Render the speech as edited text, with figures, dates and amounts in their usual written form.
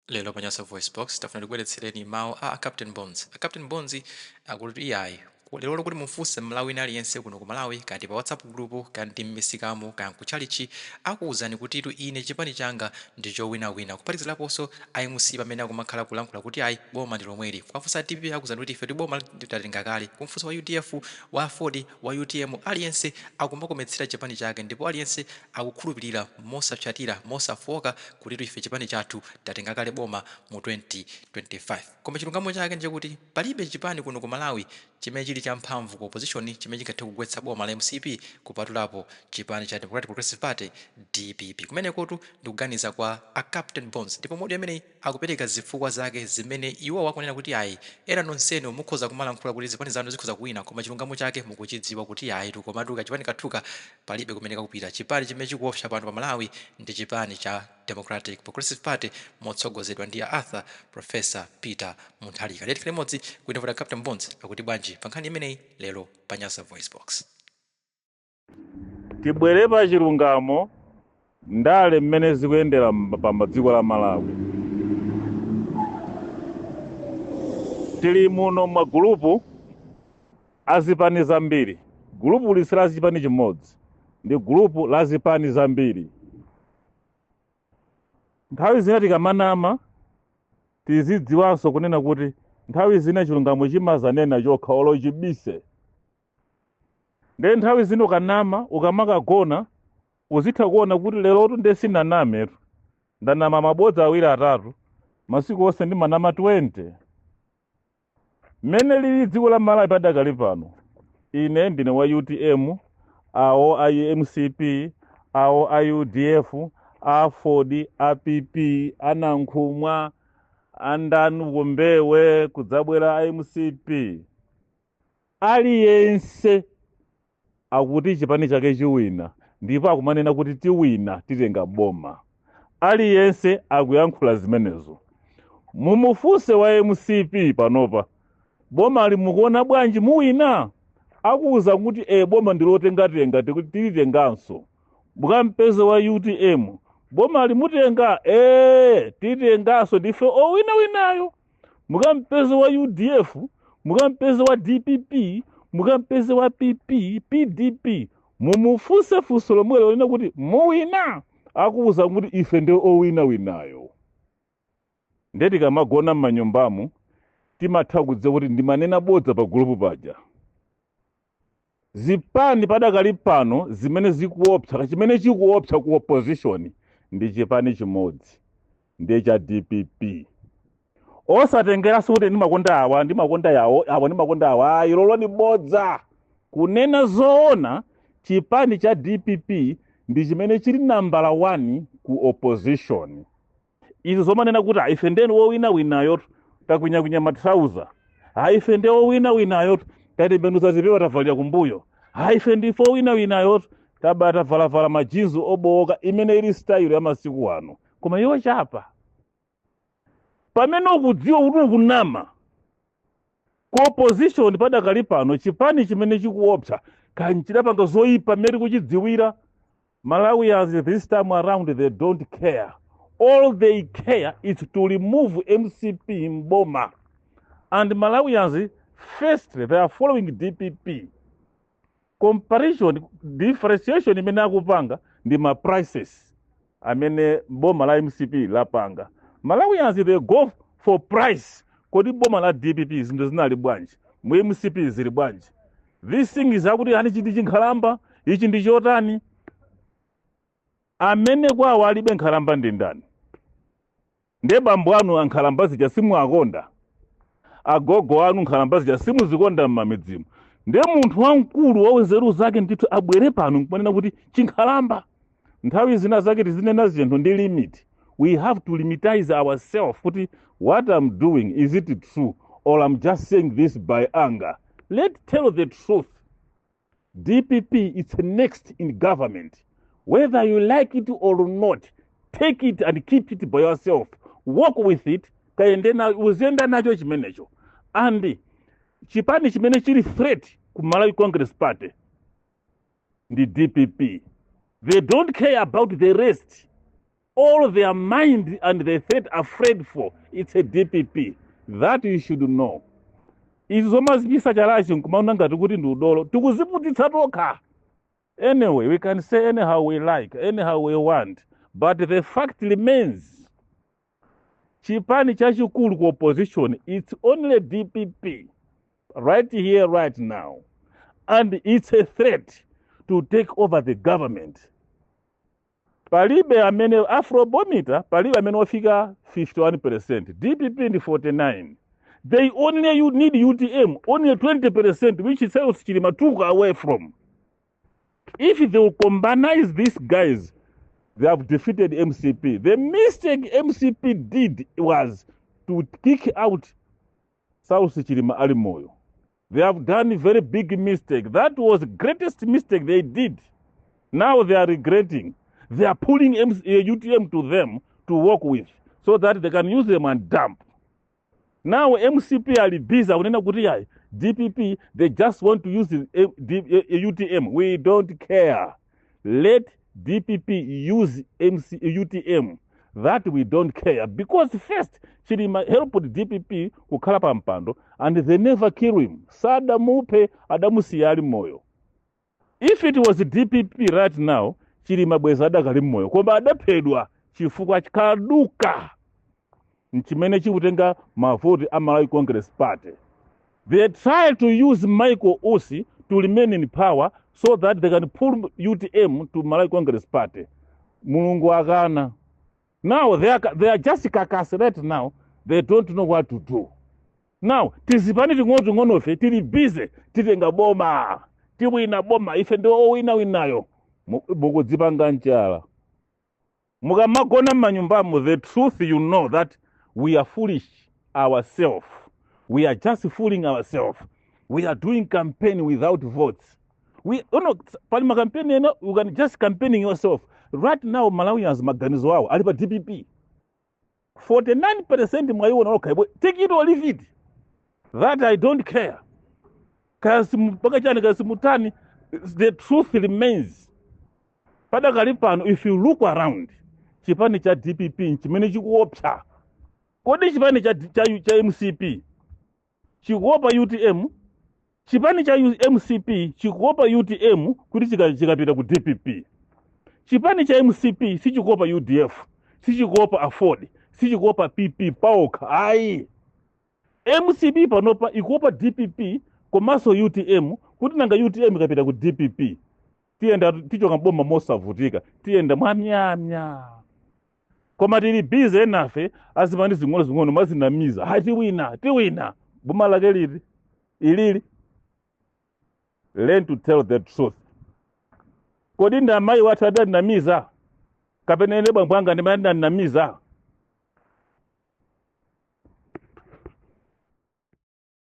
Lelo panyasa voice box tafuna tibweretsereni mawu a Captain Bonzi. Captain Bonzi akuti iyayi lero lokuti mufunse Malawi aliyense kuno ku Malawi kandi pa WhatsApp group kandi mmesikamo kandi kuchalichi akuwuzani kuti ine chipani changa ndi chowinawina kupatiziraponso ayimusi pamene akumakhala kulankhula kuti ayi boma ndi lomweli kwafunsa DPP akuwuzani kuti ife boma tatenga kale kumfunsa wa UDF wa Ford wa UTM aliyense akumakometsera chipani chake ndipo aliyense akukhulupirira mosapsatira mosafoka kuti ife chipani chathu tatenga kale boma mu 2025 koma chilungamo chake nje kuti palibe chipani kuno ku Malawi chimene chili cha mphamvu ku opposition chimene chingathe kugwetsa boma la MCP kupatulapo chipani cha Democratic Progressive Party DPP kumenekotu ndikuganiza kwa a Captain Bonzi ndipo modi amene akupereka zifukwa zake zimene iwo wakunena kuti ayi era nonsenu mukhoza kumalankhula kuti zipani zanu zikhoza kuwina koma chilungamo chake mukuchidziwa kuti ayi tukomatuka chipani kathuka palibe kumene kakupita chipani chimene chikuopsa pano pa Malawi ndi chipani cha Democratic Progressive Party motsogozedwa ndi Arthur Professor Peter Mutharika. Leti limodzi kuinavota Captain Bonzi akuti bwanji pa nkhani imeneyi lero pa Nyasa Voice Box. Tibwere pa chilungamo ndale mmene zikuyendera pa dziko la Malawi. Tili muno magulupu azipani zambiri. Gulupu lisira zipani chimodzi ndi gulupu la zipani zambiri. Nthawi zina tikamanama tizidziwanso kunena kuti nthawi zina chilungamo chimazanena chokha olo chibise. Nde nthawi zina ukanama ukamakagona uzitha kuona kuti lerotu ndesinanametu ndanama mabodza awiri atatu masiku onse ndi manama 20. Mmene lili dziko la Malawi padakali pano ine ndine wa UTM awo ayi MCP awo ayi UDF a Ford a PP anankhumwa andanu kumbewe kudzabwera a MCP aliyense akuti chipani chake chiwina ndipo akumanena kuti tiwina titenga boma. Aliyense akuyankhula zimenezo. Mumufunse wa MCP panopa boma ali mukuona bwanji muwina akuwuza kuti boma ndilotengatenga tikuti tilitenganso. Mukampeze wa UTM boma ali mutenga titenganso ndife owinawinayo. Mukampeze wa UDF mukampeze wa DPP mukampeze wa PP PDP mumufunse funso lomwe lolena kuti muwina akuwuza kuti ife ndi owinawinayo. Ndeti kamagona m'manyumbamu timatha kudziwa kuti ndimanena bodza pa gulupu paja. Zipani padakali pano zimene zikuopsa chimene chikuopsa ku opposition ndi chipani chimodzi ndiye cha DPP. Osatengeranso kuti ndimakonda awa ndimakonda yawo awa ndimakonda awa ilolo ni bodza. Kunena zoona chipani cha DPP ndi chimene chili nambala 1 ku opposition. Izo zomanena kuti ife ndeni wowinawinayo takunyakunya matrauza. Ife ndi owinawinayo tatembenuza zipewa tavalira kumbuyo. Ife ndi owinawinayo tabata vala majinzu obowoka imene ili style ya masiku ano. Koma iwo chapa pamene ukudziwa kuti ukunama ku opposition padakali pano chipani chimene chikuopsa kanchidapanga zoyipa mmene kuchidziwira. Malawians this time around they don't care. All they care is to remove MCP mboma. And Malawians first they are following DPP. Comparison differentiation imene akupanga ndi ma prices amene boma la MCP lapanga. Malawians they go for price kodi boma la DPP zinthu zinali bwanji mu MCP zili bwanji. This thing is akuti ani chiti chinkhalamba ichi ndi chotani amene kwawo alibe nkhalamba ndi ndani. Nde bambo anu ankhalamba zija simuakonda agogo anu nkhalamba zija simuzikonda m'mamidzimu. Nde munthu wamkulu wawenzeru zake ndithu abwere pano nkumanena kuti chinkhalamba. Nthawi zina zake tizinena zinthu ndi limit. We have to limitize ourselves. What I'm doing, is it true? Or I'm just saying this by anger? Let's tell the truth. DPP is next in government. Whether you like it or not, take it and keep it by yourself. Work with it. Uzenda nacho chimenecho. And chipani chimene chili threat ku Malawi Congress Party. The DPP. They don't care about the rest. all their mind and their threat afraid for, it's a DPP. That you should know. Izi zomazipisa chalachi nkumaona ngati kuti ndi udolo tikuziputitsa tokha. Anyway, we can say anyhow we like, anyhow we want, but the fact remains, chipani chachikulu ku opposition, it's only DPP, right here, right now, and it's a threat to take over the government. Palibe amene Afrobarometer, palibe amene wafika 51%, DPP ndi 49%. They only need UTM, only 20%, which is Chilima took away from. If they will combine these guys, they have defeated MCP. The mistake MCP did was to kick out South Chilima Alimoyo. They have done a very big mistake. That was the greatest mistake they did. Now they are regretting. They are pulling UTM to them to work with so that they can use them and dump. Now MCP are busy. DPP, they just want to use the UTM. We don't care. Let DPP use UTM. That we don't care. Because first, Chilima helped DPP kukhala pa mpando and they never kill him. Sada mupe adamusiya ali moyo. If it was DPP right now, Chilima bweza adakali moyo. Koma adaphedwa chifukwa chikaduka. Nchimene chikutenga mavoti a Malawi Congress Party. They try to use Michael Osi to remain in power so that they can pull UTM to Malawi Congress Party. Mulungu akana. Now they are just kakasirate now. They don't know what to do. Now, tizipani tingono fe, tili busy, titenga boma. Tiwina boma, ife ndo winayo. Buku zipanga nchala. Mugamagona manyumbamu, the truth you know that we are foolish ourselves. We are just fooling ourselves. We are doing campaign without votes. Palima campaign, you can just campaigning yourself. Right now, Malawians maganizo wao, alipa DPP. 49% mwaiwo okay, take it or leave it. That I don't care. Mutani, the truth remains. Pada kalipano, if you look around, chipani cha DPP, chimene chikuopsa. Kodi chipani cha MCP, chikuopa UTM, chipani cha MCP, chikuopa UTM, kuti chikapita ku DPP. Chipani cha MCP, si chikuopa UDF, si chikuopa Afford, si chikuopa PP, PAOK, ayi. MCP panopa, ikuopa DPP, komaso UTM, kuti nanga UTM kapita ku DPP. Tienda tichoka mboma mosavutika, tienda mwamyamya. Koma tili busy enafe, azimani zing'ono mazinamiza. Hai tiwina. Buma lake lili. Ilili. Learn to tell the truth. Kodi ndamai watu adani namiza. Kapene leba mpanga ndimanda namiza.